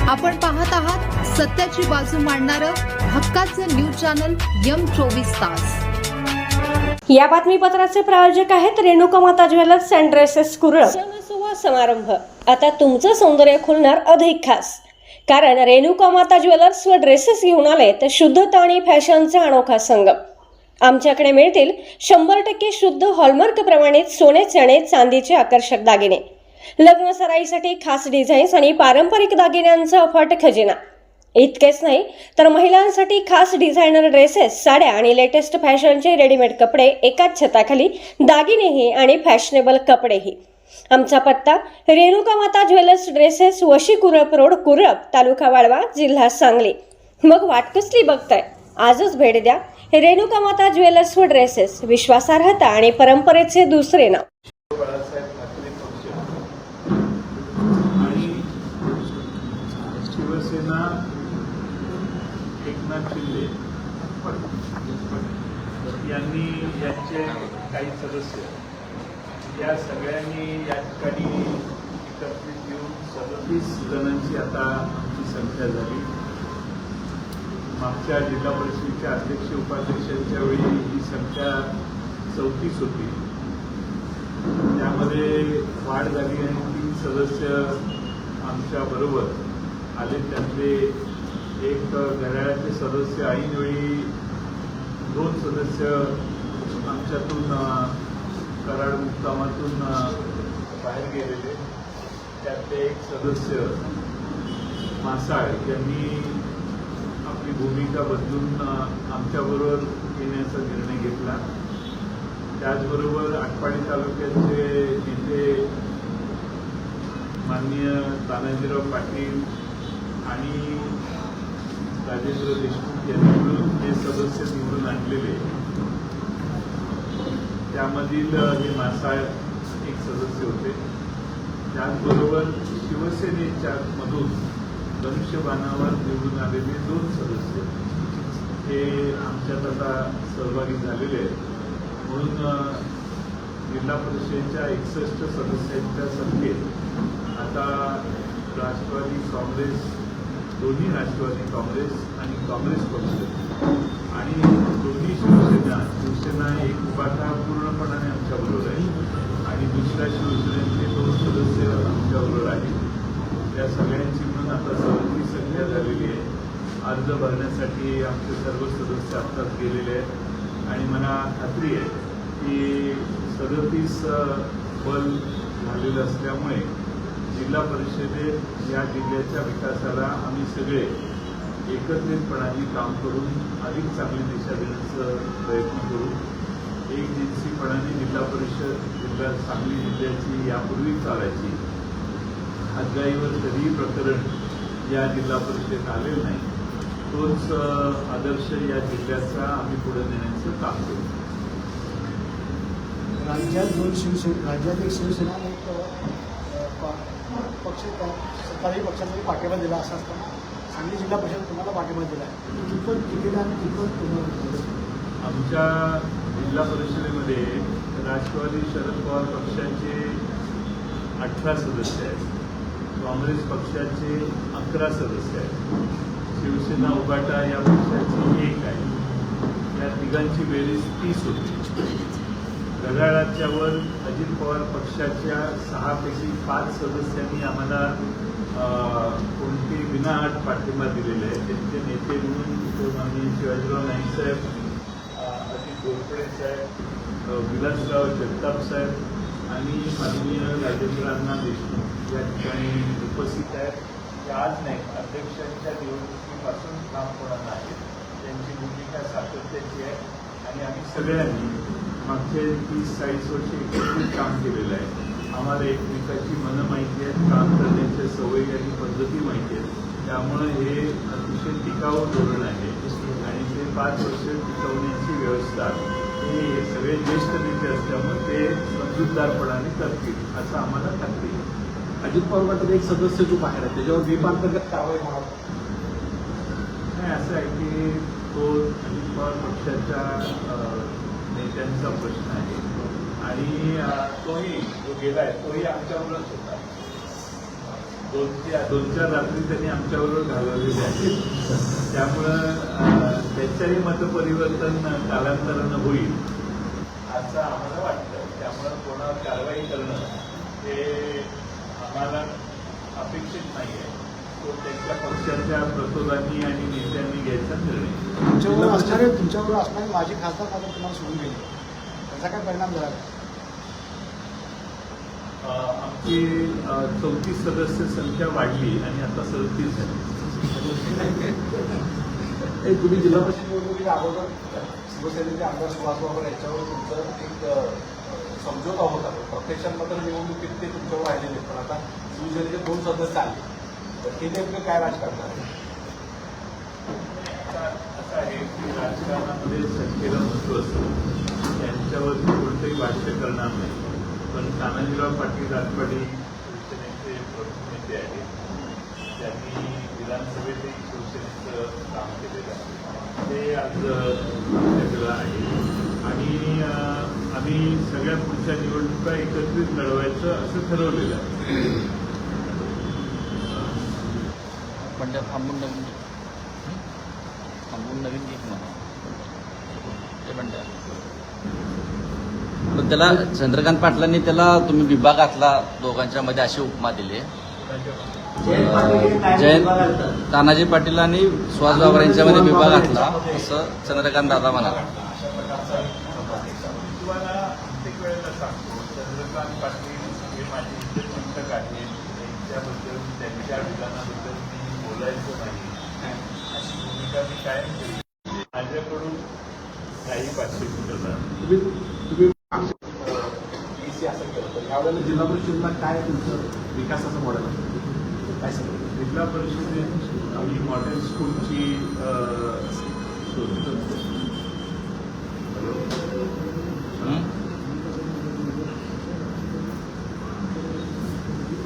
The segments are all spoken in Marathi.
आपण पाहत आहात सत्याची बाजू मांडणारं हक्काचं न्यूज चॅनल M24 तास। या बातमीपत्राचे प्रायोजक आहेत रेणुकामाता ज्वेलर्स अँड ड्रेसेस कुरळ। सण समारंभ आता तुमचं सौंदर्य खुलणार अधिक खास, कारण रेणुकामाता ज्वेलर्स व ड्रेसेस घेऊन आले तर शुद्धता आणि फॅशनचा अनोखा संगम। आमच्याकडे मिळतील 100% शुद्ध हॉलमार्क प्रमाणित सोन्याचे आणि चांदीचे आकर्षक दागिने, लग्न सराईसाठी खास डिझाईन्स आणि पारंपरिक दागिन्यांचा अफाट खजिना। इतकेच नाही तर महिलांसाठी खास डिझायनर ड्रेसेस, साड्या आणि लेटेस्ट फॅशनचे रेडीमेड कपडे एकाच छताखाली, दागिनेही आणि फॅशनेबल कपडेही। आमचा पत्ता रेणुकामाता ज्वेलर्स ड्रेसेस, वशी कुरप रोड, कुरप, तालुका वाळवा, जिल्हा सांगली। मग वाट कसली बघताय? आजच भेट द्या रेणुकामाता ज्वेलर्स व ड्रेसेस, विश्वासार्हता आणि परंपरेचे दुसरे नाव। शिवसेना एकनाथ शिंदे यांनी यांचे काही सदस्य या सगळ्यांनी या ठिकाणी एकत्रित येऊन 37 जणांची आता आमची संख्या झाली। मागच्या जिल्हा परिषदेच्या अध्यक्ष उपाध्यक्षांच्या वेळी ही संख्या 34 होती, त्यामध्ये वाढ झाली आणि 3 सदस्य आमच्या बरोबर आले। त्यातले एक घड्याळाचे सदस्य ऐनवेळी, 2 सदस्य आमच्यातून कराड मुक्कामातून बाहेर गेलेले, त्यातले एक सदस्य मासाळ यांनी आपली भूमिका बदलून आमच्याबरोबर येण्याचा निर्णय घेतला। त्याचबरोबर आटपाडी तालुक्याचे नेते माननीय तानाजीराव पाटील आणि राजेंद्र देशमुख यांनी मिळून हे सदस्य निवडून आणलेले, त्यामधील हे मासाळ एक सदस्य होते। त्याचबरोबर शिवसेनेच्या मधून धनुष्यबाणावर निवडून आलेले 2 सदस्य हे आमच्यात आता सहभागी झालेले आहेत। म्हणून जिल्हा परिषदेच्या 61 सदस्यांच्या संख्येत आता राष्ट्रवादी काँग्रेस, दोन्ही राष्ट्रवादी काँग्रेस आणि काँग्रेस पक्ष आणि दोन्ही शिवसेना एक उपाटा पूर्णपणाने आमच्याबरोबर आहे आणि दुसऱ्या शिवसेनेचे 2 सदस्य आमच्याबरोबर आहेत। त्या सगळ्यांची म्हणून आता 37 संख्या झालेली आहे। अर्ज भरण्यासाठी आमचे सर्व सदस्य आत्ताच गेलेले आहेत आणि मला खात्री आहे की 37 बल झालेलं असल्यामुळे जिल्हा परिषदेत या जिल्ह्याच्या विकासाला आम्ही सगळे एकत्रितपणाने काम करून अधिक चांगली दिशा देण्याचा प्रयत्न करू। एक दिवसीपणाने जिल्हा परिषद जिल्हा सांगली जिल्ह्याची यापूर्वी चालायची, हद्गाईवर कधीही प्रकरण या जिल्हा परिषदेत आलेलं नाही, तोच आदर्श या जिल्ह्याचा आम्ही पुढे नेण्याचं काम करू। राज्यात एक शिवसेना एक पक्ष सत्ताधारी पक्षांनी पाठिंबा दिला, असं असताना सांगली जिल्हा परिषद तुम्हाला पाठिंबा दिला आहे, कितपत तिकीट आणि कितपत तुम्हाला? आमच्या जिल्हा परिषदेमध्ये राष्ट्रवादी शरद पवार पक्षाचे 18 सदस्य आहेत, काँग्रेस पक्षाचे 11 सदस्य आहेत, शिवसेना उभाटा या पक्षाची 1 आहे। या तिघांची बेरीज 30 होती। घड्याळाच्या वर अजित पवार पक्षाच्या 6 पैकी 5 सदस्यांनी आम्हाला कोणती विनाअट पाठिंबा दिलेला आहे। त्यांचे नेते म्हणून माननीय शिवाजीराव नाईक साहेब, अजित गोरपडे साहेब, विलासराव जगताप साहेब आणि माननीय राजेंद्रांना देशमुख या ठिकाणी उपस्थित आहेत। ते आज नाही, अध्यक्षांच्या निवडणुकीपासून काम होणार आहे, त्यांची भूमिका सातत्याची आहे आणि आम्ही सगळ्यांनी मागचे 30-40 वर्ष एकत्रित काम केलेलं आहे। आम्हाला एकमेकाची मनं माहिती आहेत, काम करण्याच्या सवयी आणि पद्धती माहिती आहेत, त्यामुळे हे अतिशय टिकाऊ धोरण आहे आणि ते 5 वर्ष टिकवण्याची व्यवस्था हे सगळे ज्येष्ठ नेते असल्यामुळे ते समजूतदारपणाने करतील असं आम्हाला खात्री आहे। अजित पवार गटात एक सदस्य जो बाहेर आहे त्याच्यावर बेपांतर्गत कारवाई होणार नाही, असं आहे की तो अजित पवार पक्षाच्या नेत्यांचा प्रश्न आहे आणि तोही जो गेलाय तोही आमच्यावरच होता। दोन चार रात्री त्यांनी आमच्याबरोबर घालवलेले आहेत. त्यामुळं त्याच्याही मतपरिवर्तन कालांतरानं होईल असं आम्हाला वाटतं. त्यामुळं कोणावर कारवाई करणं हे आम्हाला अपेक्षित नाही आहे. तो त्यांच्या पक्षाच्या प्रतोदांनी आणि नेत्यांनी घ्यायचा निर्णय. तुमच्यावर असणारे माजी खासदार मात्र तुम्हाला सोडून गेले, त्याचा काय परिणाम झाला? आमची 34 सदस्य संख्या वाढली आणि आता 37 झाली. तुम्ही जिल्हा परिषद निवडणुकीच्या अगोदर शिवसेनेचे आमदार सुभाष बाबर यांच्यावर तुमचं एक समझोता होता. प्रत्यक्षात मात्र निवडणुकीत ते तुमच्यावर राहिलेले, पण आता शिवसेनेचे 2 सदस्य आले, तर हे नेमकं काय राजकारण आहे? असं आहे की राजकारणामध्ये संख्येला महत्व असतं. त्यांच्यावरती कोणतंही भाष्य करणार नाही. पण तानाजीराव पाटील राजवाडी शिवसेनेचे प्रमुख नेते आहेत. त्यांनी विधानसभेतही शिवसेनेचं काम केलेलं आहे. ते आज आपल्याकडं आहे आणि आम्ही सगळ्या पुढच्या निवडणुका एकत्रित लढवायचं असं ठरवलेलं आहे. पण त्या थांबून नवीन घेत म्हणा ते म्हणतात. पण त्याला चंद्रकांत पाटलांनी त्याला तुम्ही विभागातला दोघांच्या मध्ये अशी उपमा दिली. तानाजी पाटील आणि सुहास बाबर यांच्यामध्ये विभाग घातला असं चंद्रकांत दादा म्हणाला. तुम्हाला प्रत्येक वेळेला सांगतो, चंद्रकांत पाटील हे माझे इतर चिंतक आहेत. त्यांच्याबद्दल त्यांच्या विधानाबद्दल मी बोलायचं नाही अशी भूमिका मी कायम केली. माझ्याकडून काही भाष्य करणार. असं केलं तर यावेळेला जिल्हा परिषदला काय तुमचं विकासाचं मॉडेल आहे? काय सांगितलं? जिल्हा परिषदेत आम्ही मॉडेल स्कूलची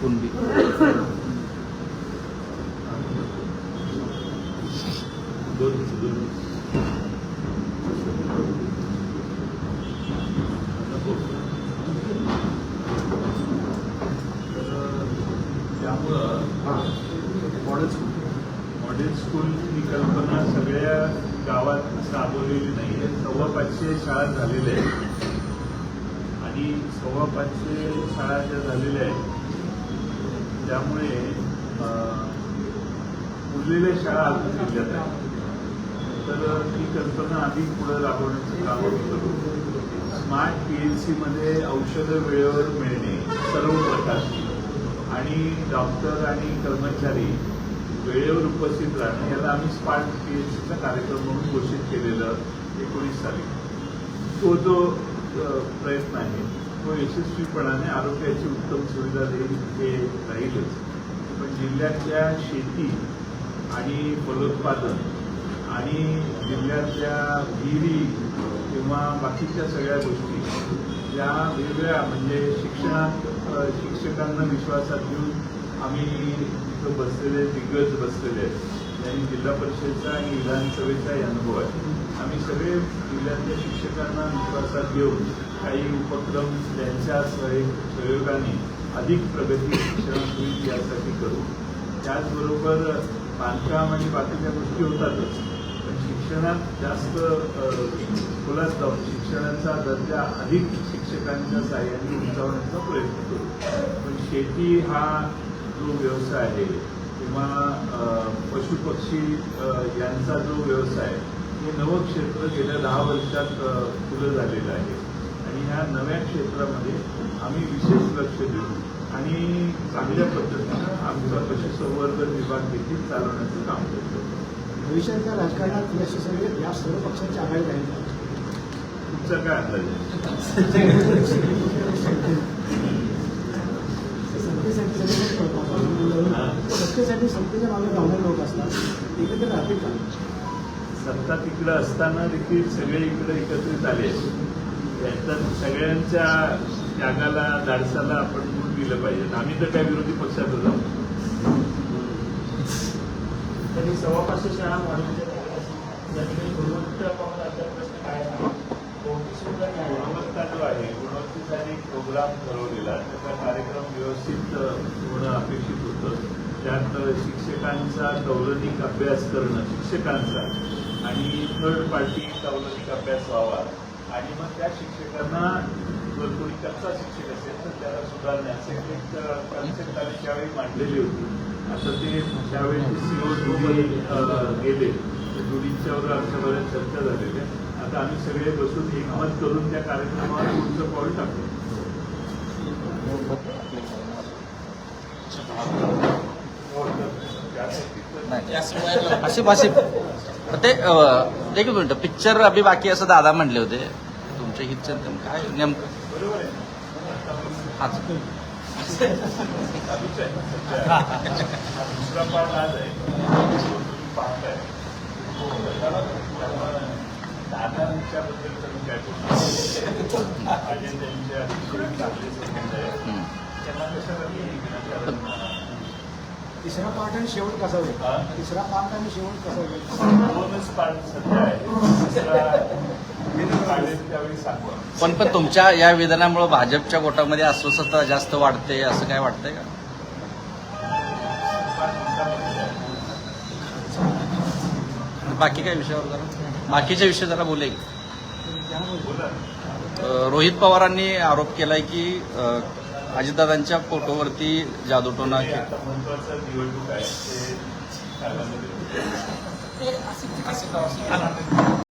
कुणबी त्यामुळं मॉडेल स्कूल ही कल्पना सगळ्या गावात राबवलेली नाही आहे. 550 शाळा झालेल्या आहेत आणि 550 शाळा ज्या झालेल्या आहेत त्यामुळे उरलेल्या शाळा अजून जिल्ह्यात आहेत. तर ती कल्पना अधिक पुढे राबवण्याचं काम आम्ही करू. स्मार्ट PHCमध्ये औषधं वेळेवर मिळणे सर्व प्रकारची आणि डॉक्टर आणि कर्मचारी वेळेवर उपस्थित राहणे याला आम्ही स्मार्ट PHCचा कार्यक्रम म्हणून घोषित केलेलं 19 साली. तो जो प्रयत्न आहे तो यशस्वीपणाने आरोग्याची उत्तम सुविधा देईल हे राहीलच. पण जिल्ह्यातल्या शेती आणि फलोत्पादन आणि जिल्ह्यातल्या विहिरी किंवा बाकीच्या सगळ्या गोष्टी या वेगवेगळ्या म्हणजे शिक्षणात शिक्षकांना विश्वासात घेऊन आम्ही इथं बसलेले दिग्गज बसलेले आहेत. त्यांनी जिल्हा परिषदेचा आणि विधानसभेचाही अनुभव आहे. आम्ही सगळे जिल्ह्यातल्या शिक्षकांना विश्वासात घेऊन काही उपक्रम त्यांच्या सहयोगाने अधिक प्रगती शिक्षणात होईल यासाठी करू. त्याचबरोबर बांधकाम आणि बाकीच्या गोष्टी होतातच, पण शिक्षणात जास्त खोलात जाऊन शिक्षणाचा दर्जा अधिक शिक्षकांच्या साहाय्याने उंचावण्याचा प्रयत्न करू. पण शेती हा जो व्यवसाय आहे किंवा पशुपक्षी यांचा जो व्यवसाय हे नवं क्षेत्र गेल्या 10 वर्षात खुलं झालेलं आहे आणि ह्या नव्या क्षेत्रामध्ये आम्ही विशेष लक्ष देऊ आणि चांगल्या पद्धतीनं आमचा पशुसंवर्धन विभाग देखील चालवण्याचं काम करतो. भविष्याच्या राजकारणात या सर्व पक्षांची आघाडी राहील. तुमचा काय अंदाज आहे? सत्तेसाठी सत्तेच्या मागे धावणारे लोक असतात, एकत्र राहतील का? सत्ता तिकडं असताना देखील सगळे इकडे एकत्रित आले. त्याच्यात सगळ्यांच्या त्यागाला धाडसाला आपण मूळ दिलं पाहिजे. आम्ही तर काय विरोधी पक्षात जाऊ. त्यांनी 550 शाळा वाढवण्याच्या गुणवत्ता प्रश्न काय आहे? गुणवत्ता जो आहे गुणवत्तेसाठी प्रोग्राम ठरवलेला त्याचा कार्यक्रम व्यवस्थित होणं अपेक्षित होतं. शिक्षकांचा तौलनिक अभ्यास करणं शिक्षकांचा आणि थर्ड पार्टी तौलनिक अभ्यास व्हावा आणि मग त्या शिक्षकांना जर कोणी कच्चा शिक्षक असेल तर त्याला सुधारण्याचे एक कन्सेप्ट आम्ही त्यावेळी मांडलेली होती. आता ते त्यावेळी सीओ जुडी गेले जुडींच्यावर आमच्या बऱ्याच चर्चा झालेल्या. आता आम्ही सगळे बसून एकमत करून त्या कार्यक्रमावर पुढचं पाऊल टाकतो. आसिफ ते एक मिनिट पिक्चर अभि बाकी असं दादा म्हणले होते तुमच्या हितचं काय नेमकं बरोबर आहे. हाच चालूच आहे सध्या. दुसरा पार्ट आज आहे तुम्ही पाहताय दादांच्याबद्दल तुम्ही काय बोलतो अजय त्यांच्या अतिशय चांगले संबंध आहे. त्यांना कशाला तिसरा पार्ट आणि शेवट कसा होईल? तिसरा पार्ट आणि शेवट कसा होईल? दोनच पार्ट सध्या आहे. तिसरा काढेल त्यावेळी सांगू. पण तुमच्या या विधानामुळे भाजपच्या गोटामध्ये अस्वस्थता जास्त वाढते असं काय वाटतंय का? बाकी काय विषयावर जरा बाकीच्या विषय जरा बोले. रोहित पवारांनी आरोप केलाय की अजितदादांच्या फोटोवरती जादूटोणा आता महत्वाचं निवडणूक आहे ते